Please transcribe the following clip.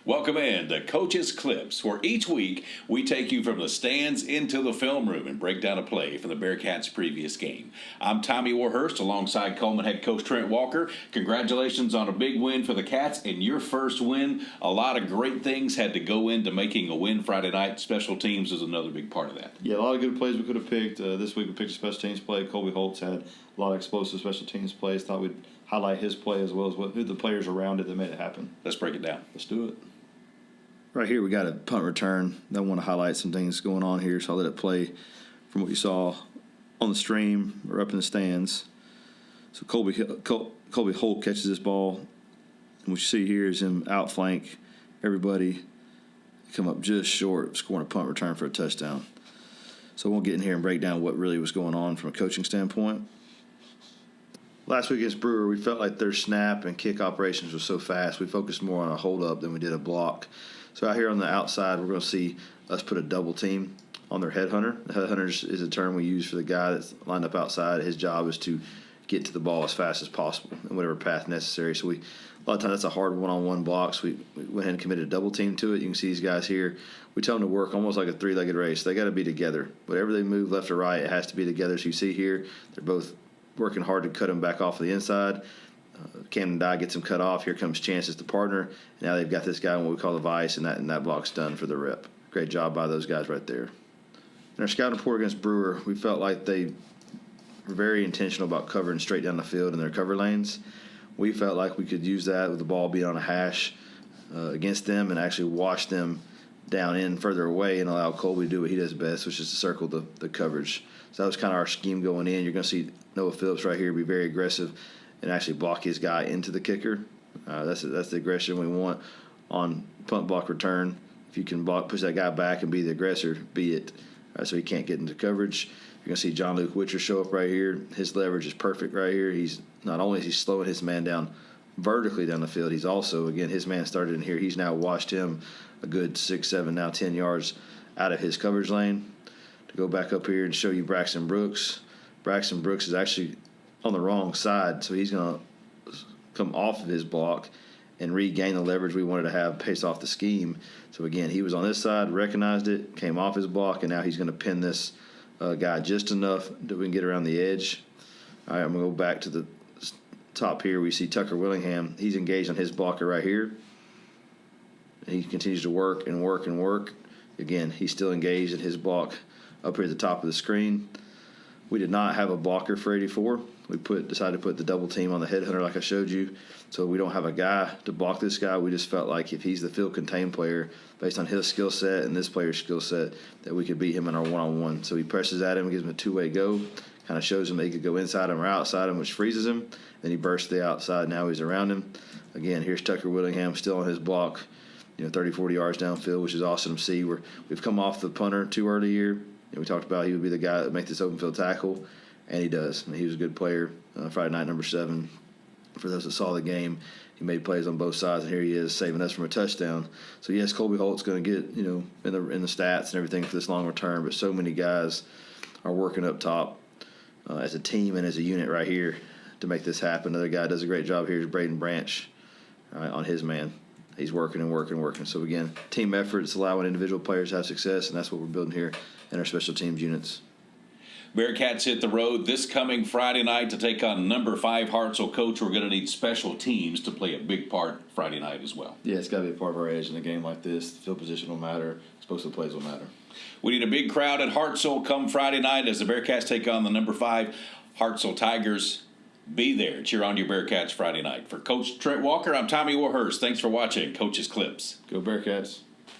Welcome in to Coach's Clips, where each week we take you from the stands into the film room and break down a play from the Bearcats' previous game. I'm Tommy Warhurst alongside Cullman head coach Trent Walker. Congratulations on a big win for the Cats and your first win. A lot of great things had to go into making a win Friday night. Special teams is another big part of that. Yeah, a lot of good plays we could have picked. This week we picked a special teams play. Colby Holtz had a lot of explosive special teams plays. Thought we'd highlight his play as well as who the players around it that made it happen. Let's break it down. Let's do it. Right here we got a punt return. I want to highlight some things going on here, so I'll let it play from what you saw on the stream or up in the stands. So Colby Holt catches this ball, and what you see here is him outflank everybody, come up just short, scoring a punt return for a touchdown. So I won't get in here and break down what really was going on from a coaching standpoint. Last week against Brewer, we felt like their snap and kick operations were so fast, we focused more on a hold-up than we did a block. So out here on the outside, we're going to see us put a double team on their headhunter. The headhunter is a term we use for the guy that's lined up outside. His job is to get to the ball as fast as possible in whatever path necessary. So a lot of times that's a hard one-on-one block. So we went ahead and committed a double team to it. You can see these guys here. We tell them to work almost like a three-legged race. They got to be together. Whatever they move left or right, it has to be together. So you see here, they're both working hard to cut them back off of the inside. Camden Dye gets him cut off. Here comes Chance as the partner. Now they've got this guy in what we call the vice, and that block's done for the rep. Great job by those guys right there. In our scouting report against Brewer, we felt like they were very intentional about covering straight down the field in their cover lanes. We felt like we could use that with the ball being on a hash against them and actually wash them down in further away and allow Colby to do what he does best, which is to circle the coverage. So that was kind of our scheme going in. You're going to see Noah Phillips right here be very aggressive and actually block his guy into the kicker. That's the aggression we want on punt block return. If you can push that guy back and be the aggressor, be it. So he can't get into coverage. You're going to see John Luke Witcher show up right here. His leverage is perfect right here. He's not only is he slowing his man down vertically down the field, he's also, again, his man started in here. He's now washed him a good 6, 7, now 10 yards out of his coverage lane. To go back up here and show you Braxton Brooks. Braxton Brooks is actually on the wrong side, so he's going to come off of his block and regain the leverage we wanted to have based off the scheme. So, again, he was on this side, recognized it, came off his block, and now he's going to pin this guy just enough that we can get around the edge. All right, I'm going to go back to the top here. We see Tucker Willingham. He's engaged on his blocker right here. He continues to work and work and work. Again, he's still engaged in his block up here at the top of the screen. We did not have a blocker for 84. We decided to put the double team on the headhunter like I showed you. So we don't have a guy to block this guy. We just felt like if he's the field contained player, based on his skill set and this player's skill set, that we could beat him in our one-on-one. So he presses at him, gives him a two-way go, kind of shows him that he could go inside him or outside him, which freezes him. Then he bursts to the outside. Now he's around him. Again, here's Tucker Willingham still on his block, 30, 40 yards downfield, which is awesome to see. We've come off the punter too early here. We talked about he would be the guy that would make this open field tackle, and he does. He was a good player. Friday night, number 7. For those that saw the game, he made plays on both sides, and here he is saving us from a touchdown. So, yes, Colby Holt's going to get, in the stats and everything for this long return, but so many guys are working up top as a team and as a unit right here to make this happen. Another guy does a great job here is Braden Branch on his man. He's working and working and working. So, again, team effort is allowing individual players to have success, and that's what we're building here in our special teams units. Bearcats hit the road this coming Friday night to take on number 5 Hartselle. Coach, we're going to need special teams to play a big part Friday night as well. Yeah, it's got to be a part of our edge in a game like this. The field position will matter. Explosive plays will matter. We need a big crowd at Hartselle come Friday night as the Bearcats take on the number 5 Hartselle Tigers. Be there. Cheer on your Bearcats Friday night. For Coach Trent Walker, I'm Tommy Warhurst. Thanks for watching Coach's Clips. Go Bearcats.